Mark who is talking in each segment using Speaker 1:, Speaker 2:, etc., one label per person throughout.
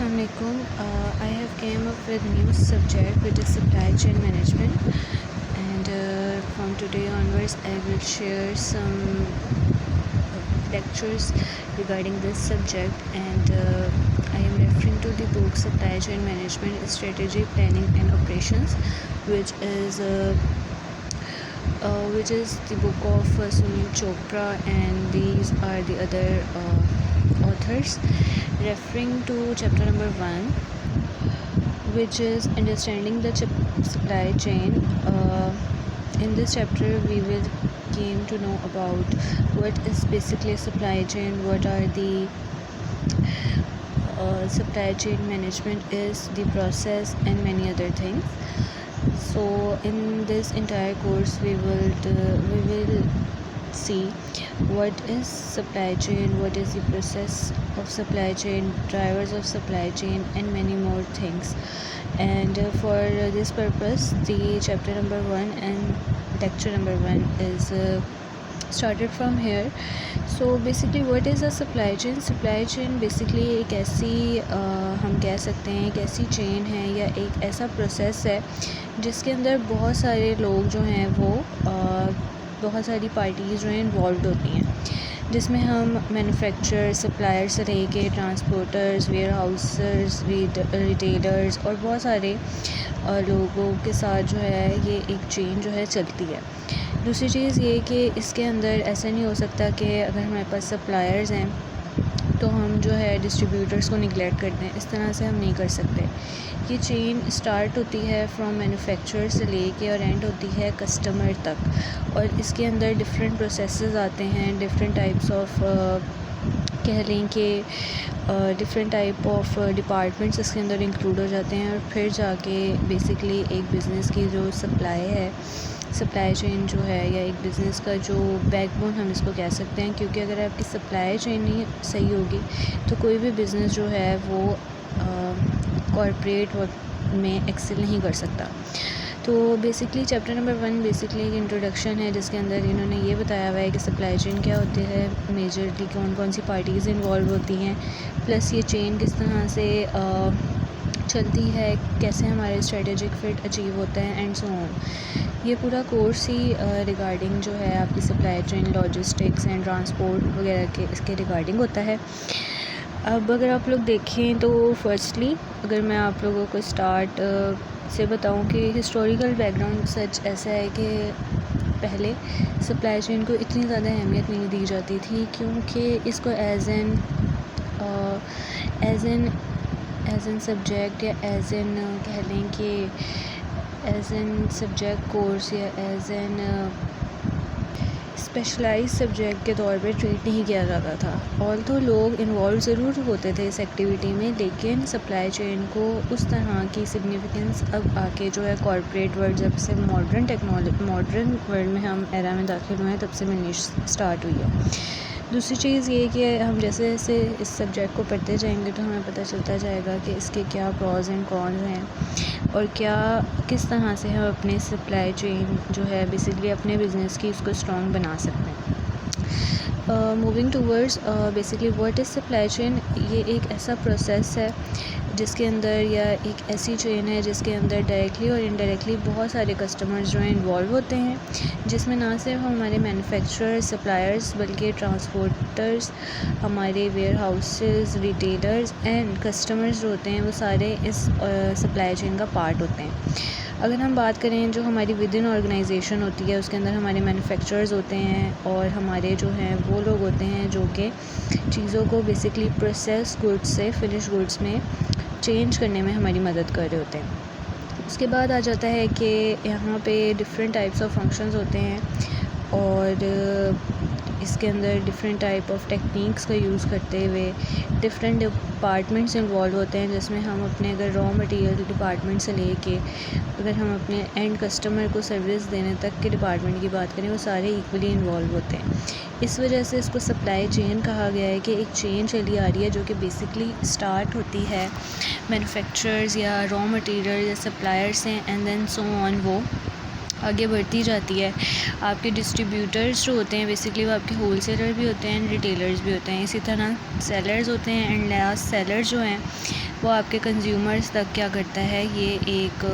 Speaker 1: Assalamualaikum. I have came up with new subject which is supply chain management, and from today onwards I will share some lectures regarding this subject, and I am referring to the book Supply Chain Management Strategy, Planning and Operations, which is the book of Sunil Chopra, and these are the other authors. Referring to chapter number 1, which is understanding the supply chain. In this chapter we will came to know about what is basically a supply chain, what are the supply chain management is, the process, and many other things. So in this entire course we will see what is supply chain, what is the process of supply chain, drivers of supply chain, and many more things. And for this purpose, the chapter number 1 and lecture number 1 is started from here. So basically what is a supply chain? Supply chain basically एक ऐसी हम कह सकते हैं एक ऐसी chain है या एक ऐसा प्रोसेस है जिसके अंदर बहुत सारे लोग जो हैं वो बहुत सारी पार्टीज़ जो हैं इन्वॉल्व होती हैं, जिसमें हम मैन्युफैक्चरर, सप्लायर से लेके ट्रांसपोर्टर्स, वेयर हाउसर्स, रिटेलर्स और बहुत सारे लोगों के साथ जो है ये एक चेन जो है चलती है। दूसरी चीज़ ये कि इसके अंदर ऐसा नहीं हो सकता कि अगर हमारे पास सप्लायर्स हैं तो हम जो है डिस्ट्रीब्यूटर्स को निगलेक्ट कर दें, इस तरह से हम नहीं कर सकते। ये चेन स्टार्ट होती है फ्रॉम मैन्युफैक्चरर से लेके और एंड होती है कस्टमर तक, और इसके अंदर डिफरेंट प्रोसेसेस आते हैं, डिफरेंट टाइप्स ऑफ कह लें कि डिफरेंट टाइप ऑफ डिपार्टमेंट्स इसके अंदर इंक्लूड हो जाते हैं, और फिर जाके बेसिकली एक बिज़नेस की जो सप्लाई चेन जो है या एक बिज़नेस का जो बैकबोन हम इसको कह सकते हैं, क्योंकि अगर आपकी सप्लाई चेन ही सही होगी तो कोई भी बिज़नेस जो है वो कॉर्पोरेट में एक्सेल नहीं कर सकता। तो बेसिकली चैप्टर नंबर 1 बेसिकली एक इंट्रोडक्शन है जिसके अंदर इन्होंने ये बताया हुआ है कि सप्लाई चेन क्या होती है, मेजरली कौन कौन सी पार्टीज़ इन्वॉल्व होती हैं, प्लस ये चेन किस तरह से चलती है, कैसे हमारे स्ट्रेटेजिक फिट अचीव होता है, एंड सो ऑन। ये पूरा कोर्स ही रिगार्डिंग जो है आपकी supply chain, logistics and transport वगैरह के इसके रिगार्डिंग होता है। अब अगर आप लोग देखें तो फर्स्टली अगर मैं आप लोगों को स्टार्ट से बताऊं कि हिस्टोरिकल बैकग्राउंड सच ऐसा है कि पहले सप्लाई चेन को इतनी ज़्यादा अहमियत नहीं दी जाती थी, क्योंकि इसको एज एन सब्जेक्ट या एज एन कह लें कि एज एन सब्जेक्ट कोर्स या एज एन स्पेशलाइज सब्जेक्ट के तौर पे ट्रीट नहीं किया जाता था। और तो लोग इन्वॉल्व ज़रूर होते थे इस एक्टिविटी में, लेकिन सप्लाई चेन को उस तरह की सिग्निफिकेंस अब आके जो है कॉर्पोरेट वर्ल्ड, जब से मॉडर्न वर्ल्ड में हम एरा में दाखिल हुए हैं तब से मिलनी स्टार्ट हुई है। दूसरी चीज़ ये कि हम जैसे जैसे इस सब्जेक्ट को पढ़ते जाएंगे तो हमें पता चलता जाएगा कि इसके क्या प्रॉज एंड कॉन्स हैं, और किस तरह से हम अपने सप्लाई चेन जो है बेसिकली अपने बिज़नेस की उसको स्ट्रॉन्ग बना सकते हैं। Moving towards basically what is supply chain, ये एक ऐसा प्रोसेस है जिसके अंदर या एक ऐसी चेन है जिसके अंदर डायरेक्टली और इनडायरेक्टली बहुत सारे कस्टमर्स जो हैं इन्वॉल्व होते हैं, जिसमें ना सिर्फ हमारे मैन्युफैक्चरर्स, सप्लायर्स, बल्कि ट्रांसपोर्टर्स, हमारे warehouses, retailers and customers जो होते हैं वो सारे इस सप्लाई चेन का पार्ट होते हैं। अगर हम बात करें जो हमारी विद इन ऑर्गेनाइजेशन होती है, उसके अंदर हमारे मैन्युफैक्चरर्स होते हैं और हमारे जो हैं वो लोग होते हैं जो कि चीज़ों को बेसिकली प्रोसेस गुड्स से फिनिश गुड्स में चेंज करने में हमारी मदद कर रहे होते हैं। उसके बाद आ जाता है कि यहाँ पे डिफरेंट टाइप्स ऑफ फंक्शंस होते हैं, और इसके अंदर डिफरेंट टाइप ऑफ टेक्निक्स का यूज़ करते हुए डिफरेंट डिपार्टमेंट्स इन्वॉल्व होते हैं, जिसमें हम अपने अगर रॉ मटेरियल डिपार्टमेंट से लेके अगर हम अपने एंड कस्टमर को सर्विस देने तक के डिपार्टमेंट की बात करें वो सारे इक्वली इन्वॉल्व होते हैं। इस वजह से इसको सप्लाई चेन कहा गया है कि एक चेन चली आ रही है जो कि बेसिकली स्टार्ट होती है मैन्युफैक्चरर्स या रॉ मटेरियल या सप्लायर से, एंड देन सो ऑन वो आगे बढ़ती जाती है। आपके डिस्ट्रीब्यूटर्स जो होते हैं बेसिकली वो आपके होल सेलर भी होते हैं एंड रिटेलर्स भी होते हैं, इसी तरह सेलर्स होते हैं, एंड लास्ट सेलर्स जो हैं वो आपके कंज्यूमर्स तक क्या करता है, ये एक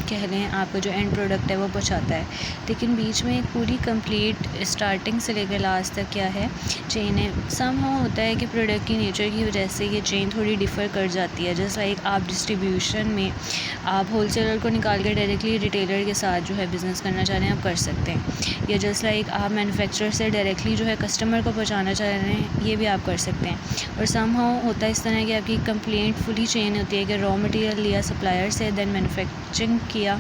Speaker 1: कह लें आपका जो एंड प्रोडक्ट है वो पहुंचाता है। लेकिन बीच में एक पूरी कंप्लीट स्टार्टिंग से लेकर लास्ट तक क्या है, चेन है। समहाउ होता है कि प्रोडक्ट की नेचर की वजह से ये चेन थोड़ी डिफ़र कर जाती है। जैसे लाइक आप डिस्ट्रीब्यूशन में आप होलसेलर को निकाल के डायरेक्टली रिटेलर के साथ जो है बिज़नेस करना चाह रहे हैं, आप कर सकते हैं। या जस्ट लाइक आप मैन्युफैक्चरर से डायरेक्टली जो है कस्टमर को पहुंचाना चाह रहे हैं, ये भी आप कर सकते हैं। और समहाउ होता है इस तरह की आपकी कंप्लीट फुली चेन होती है कि रॉ मटेरियल लिया सप्लायर से, देन मैन्युफैक्चरिंग किया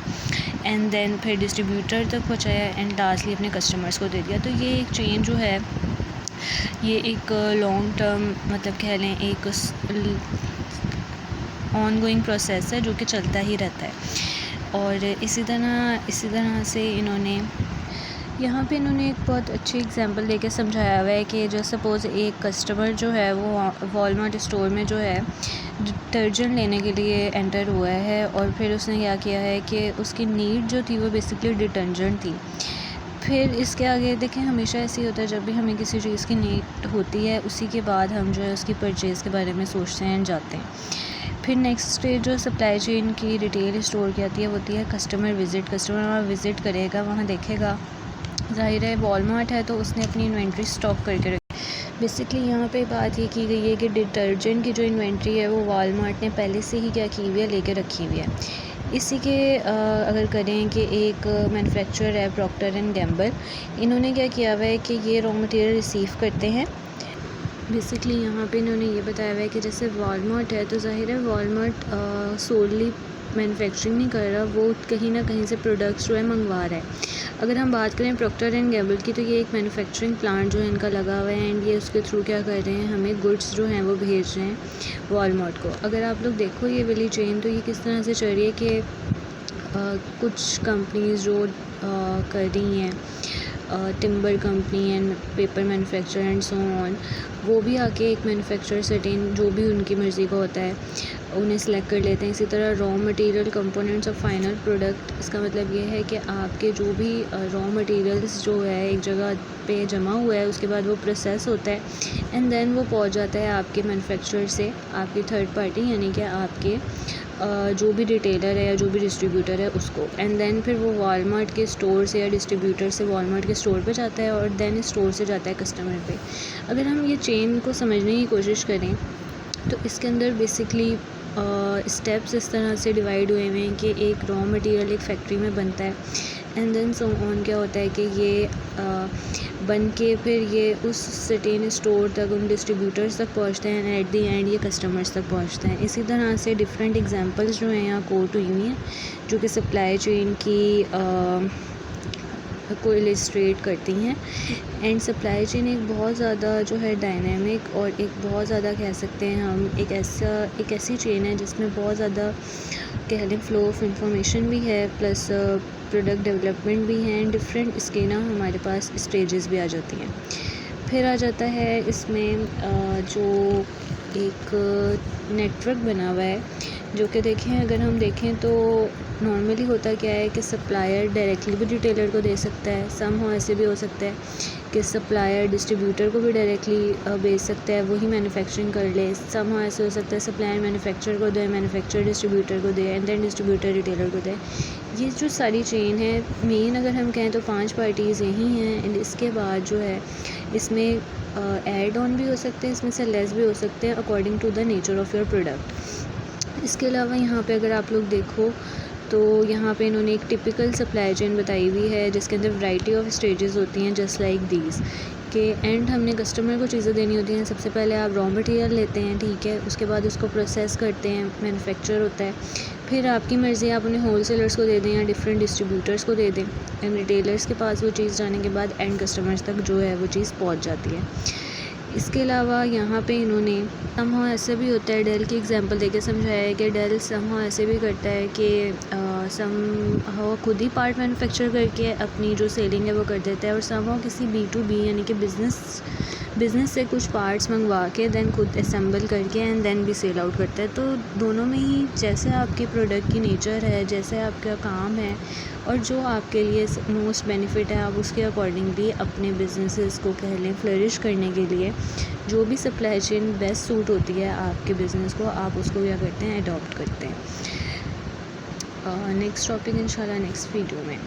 Speaker 1: एंड देन फिर डिस्ट्रीब्यूटर तक पहुंचाया एंड लास्टली अपने कस्टमर्स को दे दिया। तो ये एक चेन जो है ये एक लॉन्ग टर्म मतलब कह लें एक ऑन गोइंग प्रोसेस है जो कि चलता ही रहता है। और इसी तरह से इन्होंने यहाँ पे एक बहुत अच्छी एग्जांपल देके समझाया हुआ है कि जो सपोज़ एक कस्टमर जो है वो वॉलमार्ट स्टोर में जो है डिटर्जेंट लेने के लिए एंटर हुआ है और फिर उसने क्या किया है कि उसकी नीड जो थी वो बेसिकली डिटर्जेंट थी। फिर इसके आगे देखें, हमेशा ऐसे ही होता है, जब भी हमें किसी चीज़ की नीड होती है उसी के बाद हम जो है उसकी परचेज़ के बारे में सोचते हैं, जाते हैं। फिर नेक्स्ट स्टेज जो सप्लाई चेन की रिटेल स्टोर की आती है वो होती है कस्टमर विज़िट। कस्टमर वहाँ विज़िट करेगा, वहाँ देखेगा, ज़ाहिर है वॉलमार्ट है तो उसने अपनी इन्वेंट्री स्टॉक करके रखी। बेसिकली यहाँ पे बात ये की गई है कि डिटर्जेंट की जो इन्वेंट्री है वो वॉलमार्ट ने पहले से ही क्या की हुई है, लेके रखी हुई है। इसी के अगर करें कि एक मैन्युफैक्चरर है प्रॉक्टर एंड गैम्बल, इन्होंने क्या किया हुआ है कि ये रॉ मटेरियल रिसीव करते हैं। बेसिकली यहाँ पे इन्होंने ये बताया हुआ है कि जैसे वॉलमार्ट है तो ज़ाहिर है वॉलमार्ट सोली मैन्युफैक्चरिंग नहीं कर रहा, वो कहीं ना कहीं से प्रोडक्ट्स जो है मंगवा रहा है। अगर हम बात करें प्रॉक्टर एंड गैम्बल की, तो ये एक मैन्युफैक्चरिंग प्लांट जो है इनका लगा हुआ है एंड ये उसके थ्रू क्या कर रहे हैं, हमें गुड्स जो हैं वो भेज रहे हैं वॉलमार्ट को। अगर आप लोग देखो ये वाली चेन तो ये किस तरह से चल रही है कि कुछ कंपनीज़ जो कर रही हैं, timber company and paper manufacture and so on, वो भी आके एक मैन्युफैक्चरर सर्टेन जो भी उनकी मर्ज़ी का होता है उन्हें सेलेक्ट कर लेते हैं। इसी तरह raw material components of final product, इसका मतलब ये है कि आपके जो भी रॉ मटेरियल्स जो है एक जगह पे जमा हुआ है, उसके बाद वो प्रोसेस होता है एंड देन वो पहुंच जाता है आपके मैन्युफैक्चरर से आपकी थर्ड पार्टी यानी कि आपके जो भी रिटेलर है या जो भी डिस्ट्रीब्यूटर है उसको, एंड देन फिर वो वॉलमार्ट के स्टोर से या डिस्ट्रीब्यूटर से वॉलमार्ट के स्टोर पे जाता है और देन स्टोर से जाता है कस्टमर पे। अगर हम ये चेन को समझने की कोशिश करें तो इसके अंदर बेसिकली स्टेप्स इस तरह से डिवाइड हुए हुए हैं कि एक रॉ मटेरियल एक फैक्ट्री में बनता है एंड देन सो ऑन क्या होता है कि ये बन के फिर ये उस सर्टेन स्टोर तक उन डिस्ट्रीब्यूटर्स तक पहुंचते हैं एंड एट द एंड ये कस्टमर्स तक पहुंचते हैं। इसी तरह से डिफरेंट एग्जांपल्स जो हैं यहाँ कोट हुई हुई हैं जो कि सप्लाई चेन की को इलस्ट्रेट करती हैं। एंड सप्लाई चेन एक बहुत ज़्यादा जो है डायनामिक और एक बहुत ज़्यादा कह सकते हैं हम एक ऐसी चेन है जिसमें बहुत ज़्यादा कह लें फ़्लो ऑफ इंफॉर्मेशन भी है, प्लस प्रोडक्ट डेवलपमेंट भी है एंड डिफरेंट इसके ना हमारे पास स्टेजेस भी आ जाती हैं। फिर आ जाता है इसमें जो एक नेटवर्क बना हुआ है जो कि देखें, अगर हम देखें तो नॉर्मली होता क्या है कि सप्लायर डायरेक्टली भी रिटेलर को दे सकता है, समहाउ ऐसे भी हो सकता है कि सप्लायर डिस्ट्रीब्यूटर को भी डायरेक्टली बेच सकता है, वही मैन्युफैक्चरिंग कर ले। समहाउ ऐसे हो सकता है सप्लायर मैन्युफैक्चरर को दे, मैन्युफैक्चरर डिस्ट्रीब्यूटर को दे एंड देन डिस्ट्रीब्यूटर रिटेलर को दे। ये जो सारी चेन है मेन अगर हम कहें तो 5 पार्टीज़ यही हैं एंड इसके बाद जो है इसमें ऐड ऑन भी हो सकते हैं, इसमें से लेस भी हो सकते हैं according to the nature of your product. इसके अलावा यहाँ पे अगर आप लोग देखो तो यहाँ पे इन्होंने एक टिपिकल सप्लाई चेन बताई हुई है जिसके अंदर वैरायटी ऑफ स्टेजेस होती हैं जस्ट लाइक दीज के एंड हमने कस्टमर को चीज़ें देनी होती हैं। सबसे पहले आप रॉ मटेरियल लेते हैं, ठीक है, उसके बाद उसको प्रोसेस करते हैं, मैन्युफैक्चर होता है, फिर आपकी मर्ज़ी आप उन्हें होलसेलर्स को दे दें या डिफरेंट डिस्ट्रीब्यूटर्स को दे दें एंड रिटेलर्स के पास वो चीज़ जाने के बाद एंड कस्टमर्स तक जो है वो चीज़ पहुँच जाती है। इसके अलावा यहाँ पे इन्होंने समहाउ ऐसे भी होता है, डेल की एग्जांपल देके समझाया है कि डेल समहाउ ऐसे भी करता है कि समहाउ खुद ही पार्ट मैन्युफैक्चर करके अपनी जो सेलिंग है वो कर देता है और समहाउ किसी B2B यानी कि बिज़नेस बिज़नेस से कुछ पार्ट्स मंगवा के देन खुद असेंबल करके एंड देन भी सेल आउट करता है। तो दोनों में ही जैसे आपके प्रोडक्ट की नेचर है, जैसे आपका काम है और जो आपके लिए मोस्ट बेनिफिट है, आप उसके अकॉर्डिंगली अपने बिजनेसेस को कह लें फ्लरिश करने के लिए जो भी सप्लाई चेन बेस्ट सूट होती है आपके बिज़नेस को, आप उसको क्या करते हैं, अडॉप्ट करते हैं। नेक्स्ट टॉपिक इंशाल्लाह नेक्स्ट वीडियो में।